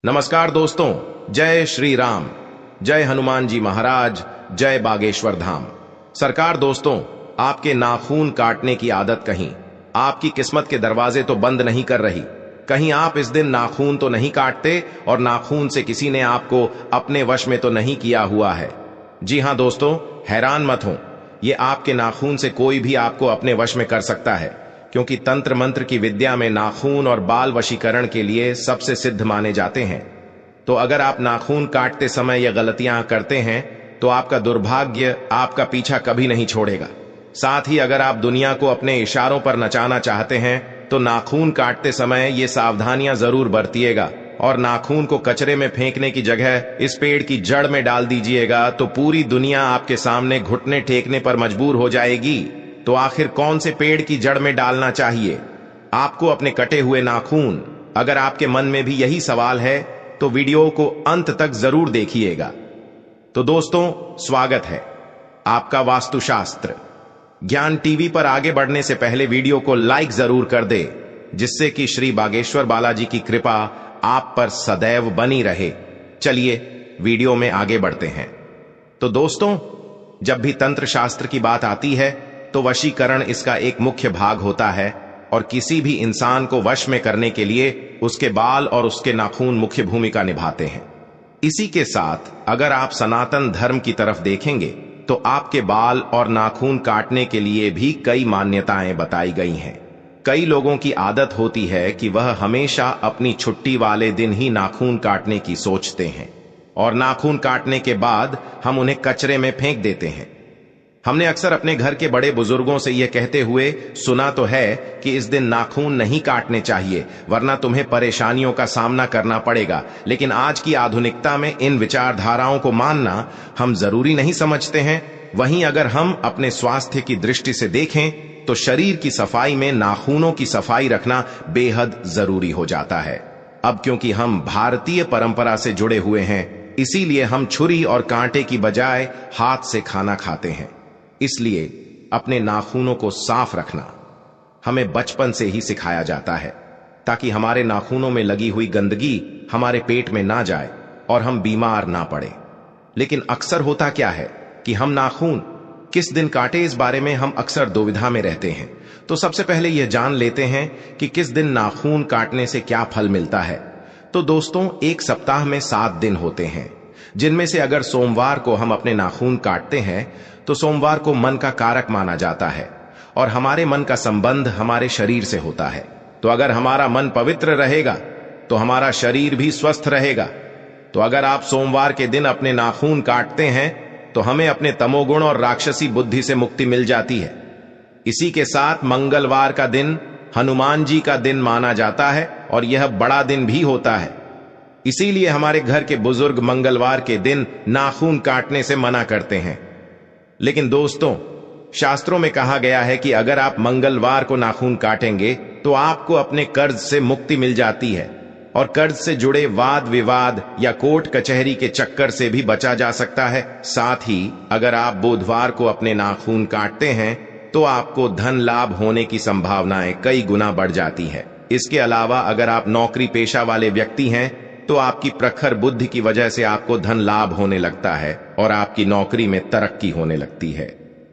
नमस्कार दोस्तों, जय श्री राम, जय हनुमान जी महाराज, जय बागेश्वर धाम। सरकार दोस्तों, आपके नाखून काटने की आदत कहीं आपकी किस्मत के दरवाजे तो बंद नहीं कर रही। कहीं आप इस दिन नाखून तो नहीं काटते और नाखून से किसी ने आपको अपने वश में तो नहीं किया हुआ है। जी हां दोस्तों, हैरान मत हो, ये आपके नाखून से कोई भी आपको अपने वश में कर सकता है, क्योंकि तंत्र मंत्र की विद्या में नाखून और बाल वशीकरण के लिए सबसे सिद्ध माने जाते हैं। तो अगर आप नाखून काटते समय ये गलतियां करते हैं तो आपका दुर्भाग्य आपका पीछा कभी नहीं छोड़ेगा। साथ ही अगर आप दुनिया को अपने इशारों पर नचाना चाहते हैं तो नाखून काटते समय ये सावधानियां जरूर बरतिएगा और नाखून को कचरे में फेंकने की जगह इस पेड़ की जड़ में डाल दीजिएगा, तो पूरी दुनिया आपके सामने घुटने टेकने पर मजबूर हो जाएगी। तो आखिर कौन से पेड़ की जड़ में डालना चाहिए आपको अपने कटे हुए नाखून? अगर आपके मन में भी यही सवाल है तो वीडियो को अंत तक जरूर देखिएगा। तो दोस्तों, स्वागत है आपका वास्तुशास्त्र ज्ञान टीवी पर। आगे बढ़ने से पहले वीडियो को लाइक जरूर कर दे, जिससे कि श्री बागेश्वर बालाजी की कृपा आप पर सदैव बनी रहे। चलिए वीडियो में आगे बढ़ते हैं। तो दोस्तों, जब भी तंत्र शास्त्र की बात आती है तो वशीकरण इसका एक मुख्य भाग होता है, और किसी भी इंसान को वश में करने के लिए उसके बाल और उसके नाखून मुख्य भूमिका निभाते हैं। इसी के साथ अगर आप सनातन धर्म की तरफ देखेंगे तो आपके बाल और नाखून काटने के लिए भी कई मान्यताएं बताई गई हैं। कई लोगों की आदत होती है कि वह हमेशा अपनी छुट्टी वाले दिन ही नाखून काटने की सोचते हैं, और नाखून काटने के बाद हम उन्हें कचरे में फेंक देते हैं। हमने अक्सर अपने घर के बड़े बुजुर्गों से यह कहते हुए सुना तो है कि इस दिन नाखून नहीं काटने चाहिए, वरना तुम्हें परेशानियों का सामना करना पड़ेगा। लेकिन आज की आधुनिकता में इन विचारधाराओं को मानना हम जरूरी नहीं समझते हैं। वहीं अगर हम अपने स्वास्थ्य की दृष्टि से देखें तो शरीर की सफाई में नाखूनों की सफाई रखना बेहद जरूरी हो जाता है। अब क्योंकि हम भारतीय परंपरा से जुड़े हुए हैं, इसीलिए हम छुरी और कांटे की बजाय हाथ से खाना खाते हैं। इसलिए अपने नाखूनों को साफ रखना हमें बचपन से ही सिखाया जाता है, ताकि हमारे नाखूनों में लगी हुई गंदगी हमारे पेट में ना जाए और हम बीमार ना पड़े। लेकिन अक्सर होता क्या है कि हम नाखून किस दिन काटे, इस बारे में हम अक्सर दुविधा में रहते हैं। तो सबसे पहले यह जान लेते हैं कि किस दिन नाखून काटने से क्या फल मिलता है। तो दोस्तों, एक सप्ताह में 7 दिन होते हैं, जिनमें से अगर सोमवार को हम अपने नाखून काटते हैं तो सोमवार को मन का कारक माना जाता है, और हमारे मन का संबंध हमारे शरीर से होता है। तो अगर हमारा मन पवित्र रहेगा तो हमारा शरीर भी स्वस्थ रहेगा। तो अगर आप सोमवार के दिन अपने नाखून काटते हैं तो हमें अपने तमोगुण और राक्षसी बुद्धि से मुक्ति मिल जाती है। इसी के साथ मंगलवार का दिन हनुमान जी का दिन माना जाता है, और यह बड़ा दिन भी होता है। इसीलिए हमारे घर के बुजुर्ग मंगलवार के दिन नाखून काटने से मना करते हैं। लेकिन दोस्तों, शास्त्रों में कहा गया है कि अगर आप मंगलवार को नाखून काटेंगे तो आपको अपने कर्ज से मुक्ति मिल जाती है, और कर्ज से जुड़े वाद विवाद या कोर्ट कचहरी के चक्कर से भी बचा जा सकता है। साथ ही अगर आप बुधवार को अपने नाखून काटते हैं तो आपको धन लाभ होने की संभावनाएं कई गुना बढ़ जाती है। इसके अलावा अगर आप नौकरी पेशा वाले व्यक्ति हैं तो आपकी प्रखर बुद्धि की वजह से आपको धन लाभ होने लगता है और आपकी नौकरी में तरक्की होने लगती है।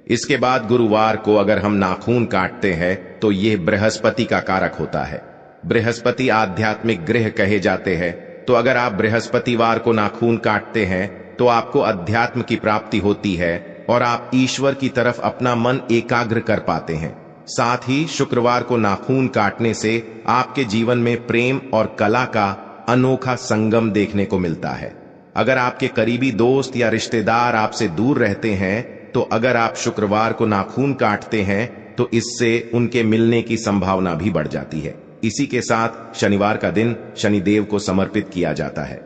इसके बाद गुरुवार को अगर हम नाखून काटते हैं तो यह बृहस्पति का कारक होता है। बृहस्पति आध्यात्मिक ग्रह कहे जाते हैं। तो अगर आप बृहस्पतिवार को नाखून काटते हैं तो आपको अध्यात्म की प्राप्ति होती है और आप ईश्वर की तरफ अपना मन एकाग्र कर पाते हैं। साथ ही शुक्रवार को नाखून काटने से आपके जीवन में प्रेम और कला का अनोखा संगम देखने को मिलता है। अगर आपके करीबी दोस्त या रिश्तेदार आपसे दूर रहते हैं तो अगर आप शुक्रवार को नाखून काटते हैं तो इससे उनके मिलने की संभावना भी बढ़ जाती है। इसी के साथ शनिवार का दिन शनिदेव को समर्पित किया जाता है।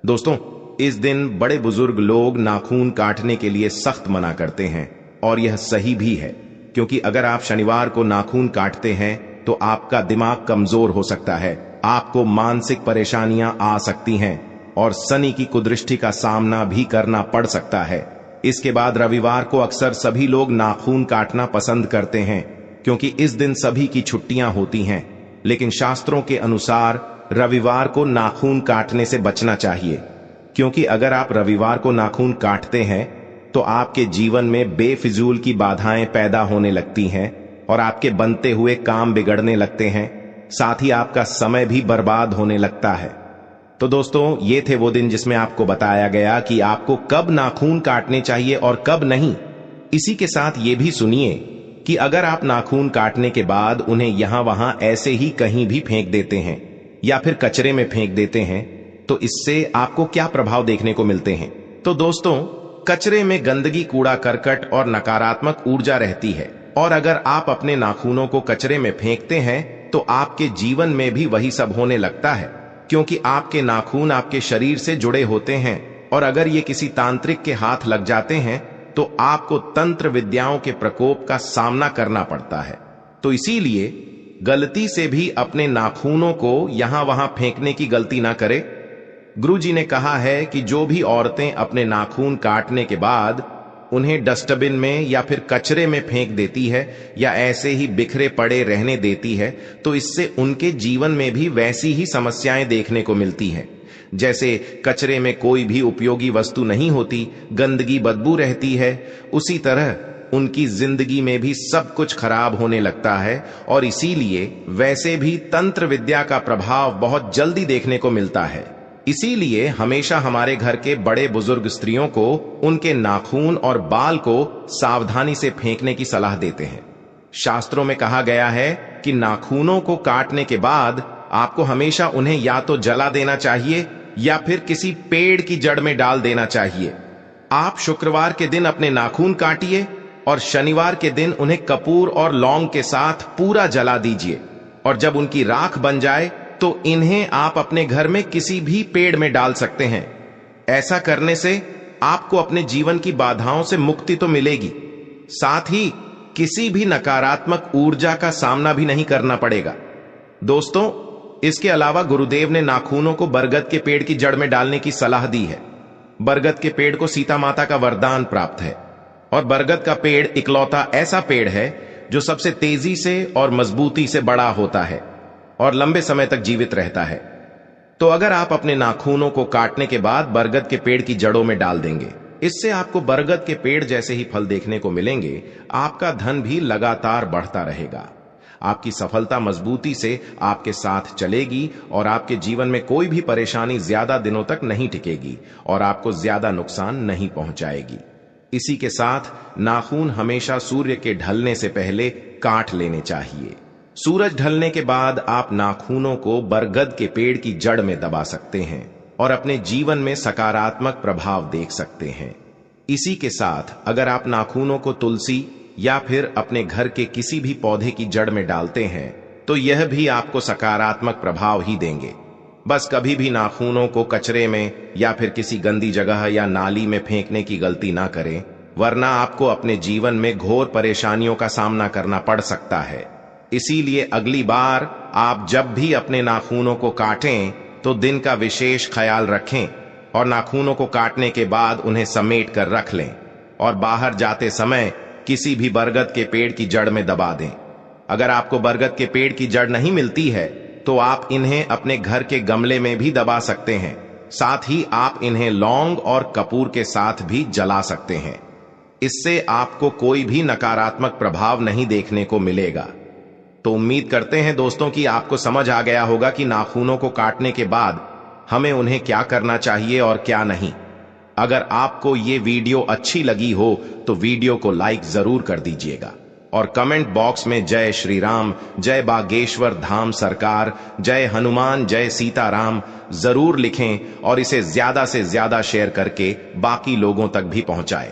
दोस्तों, इस दिन बड़े बुजुर्ग लोग नाखून काटने के लिए सख्त मना करते हैं, और यह सही भी है, क्योंकि अगर आप शनिवार को नाखून काटते हैं तो आपका दिमाग कमजोर हो सकता है, आपको मानसिक परेशानियां आ सकती हैं और शनि की कुदृष्टि का सामना भी करना पड़ सकता है। इसके बाद रविवार को अक्सर सभी लोग नाखून काटना पसंद करते हैं, क्योंकि इस दिन सभी की छुट्टियां होती हैं। लेकिन शास्त्रों के अनुसार रविवार को नाखून काटने से बचना चाहिए, क्योंकि अगर आप रविवार को नाखून काटते हैं तो आपके जीवन में बेफिजूल की बाधाएं पैदा होने लगती हैं और आपके बनते हुए काम बिगड़ने लगते हैं, साथ ही आपका समय भी बर्बाद होने लगता है। तो दोस्तों, ये थे वो दिन जिसमें आपको बताया गया कि आपको कब नाखून काटने चाहिए और कब नहीं। इसी के साथ ये भी सुनिए कि अगर आप नाखून काटने के बाद उन्हें यहां वहां ऐसे ही कहीं भी फेंक देते हैं या फिर कचरे में फेंक देते हैं तो इससे आपको क्या प्रभाव देखने को मिलते हैं। तो दोस्तों, कचरे में गंदगी, कूड़ा करकट और नकारात्मक ऊर्जा रहती है, और अगर आप अपने नाखूनों को कचरे में फेंकते हैं तो आपके जीवन में भी वही सब होने लगता है, क्योंकि आपके नाखून आपके शरीर से जुड़े होते हैं और अगर ये किसी तांत्रिक के हाथ लग जाते हैं तो आपको तंत्र विद्याओं के प्रकोप का सामना करना पड़ता है। तो इसीलिए गलती से भी अपने नाखूनों को यहां वहां फेंकने की गलती ना करें। गुरुजी ने कहा है कि जो भी औरतें अपने नाखून काटने के बाद उन्हें डस्टबिन में या फिर कचरे में फेंक देती है या ऐसे ही बिखरे पड़े रहने देती है तो इससे उनके जीवन में भी वैसी ही समस्याएं देखने को मिलती हैं। जैसे कचरे में कोई भी उपयोगी वस्तु नहीं होती, गंदगी, बदबू रहती है, उसी तरह उनकी जिंदगी में भी सब कुछ खराब होने लगता है और इसीलिए वैसे भी तंत्र विद्या का प्रभाव बहुत जल्दी देखने को मिलता है। इसीलिए हमेशा हमारे घर के बड़े बुजुर्ग स्त्रियों को उनके नाखून और बाल को सावधानी से फेंकने की सलाह देते हैं। शास्त्रों में कहा गया है कि नाखूनों को काटने के बाद आपको हमेशा उन्हें या तो जला देना चाहिए या फिर किसी पेड़ की जड़ में डाल देना चाहिए। आप शुक्रवार के दिन अपने नाखून काटिए और शनिवार के दिन उन्हें कपूर और लौंग के साथ पूरा जला दीजिए, और जब उनकी राख बन जाए तो इन्हें आप अपने घर में किसी भी पेड़ में डाल सकते हैं। ऐसा करने से आपको अपने जीवन की बाधाओं से मुक्ति तो मिलेगी, साथ ही किसी भी नकारात्मक ऊर्जा का सामना भी नहीं करना पड़ेगा। दोस्तों, इसके अलावा गुरुदेव ने नाखूनों को बरगद के पेड़ की जड़ में डालने की सलाह दी है। बरगद के पेड़ को सीता माता का वरदान प्राप्त है और बरगद का पेड़ इकलौता ऐसा पेड़ है जो सबसे तेजी से और मजबूती से बड़ा होता है और लंबे समय तक जीवित रहता है। तो अगर आप अपने नाखूनों को काटने के बाद बरगद के पेड़ की जड़ों में डाल देंगे, इससे आपको बरगद के पेड़ जैसे ही फल देखने को मिलेंगे। आपका धन भी लगातार बढ़ता रहेगा, आपकी सफलता मजबूती से आपके साथ चलेगी और आपके जीवन में कोई भी परेशानी ज्यादा दिनों तक नहीं टिकेगी और आपको ज्यादा नुकसान नहीं पहुंचाएगी। इसी के साथ नाखून हमेशा सूर्य के ढलने से पहले काट लेने चाहिए। सूरज ढलने के बाद आप नाखूनों को बरगद के पेड़ की जड़ में दबा सकते हैं और अपने जीवन में सकारात्मक प्रभाव देख सकते हैं। इसी के साथ अगर आप नाखूनों को तुलसी या फिर अपने घर के किसी भी पौधे की जड़ में डालते हैं तो यह भी आपको सकारात्मक प्रभाव ही देंगे। बस कभी भी नाखूनों को कचरे में या फिर किसी गंदी जगह या नाली में फेंकने की गलती ना करें, वरना आपको अपने जीवन में घोर परेशानियों का सामना करना पड़ सकता है। इसीलिए अगली बार आप जब भी अपने नाखूनों को काटें तो दिन का विशेष ख्याल रखें और नाखूनों को काटने के बाद उन्हें समेट कर रख लें और बाहर जाते समय किसी भी बरगद के पेड़ की जड़ में दबा दें। अगर आपको बरगद के पेड़ की जड़ नहीं मिलती है तो आप इन्हें अपने घर के गमले में भी दबा सकते हैं, साथ ही आप इन्हें लौंग और कपूर के साथ भी जला सकते हैं। इससे आपको कोई भी नकारात्मक प्रभाव नहीं देखने को मिलेगा। तो उम्मीद करते हैं दोस्तों कि आपको समझ आ गया होगा कि नाखूनों को काटने के बाद हमें उन्हें क्या करना चाहिए और क्या नहीं। अगर आपको ये वीडियो अच्छी लगी हो तो वीडियो को लाइक जरूर कर दीजिएगा और कमेंट बॉक्स में जय श्री राम, जय बागेश्वर धाम सरकार, जय हनुमान, जय सीताराम जरूर लिखें और इसे ज्यादा से ज्यादा शेयर करके बाकी लोगों तक भी पहुंचाएं।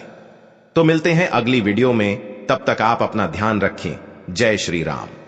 तो मिलते हैं अगली वीडियो में, तब तक आप अपना ध्यान रखें। जय श्री राम।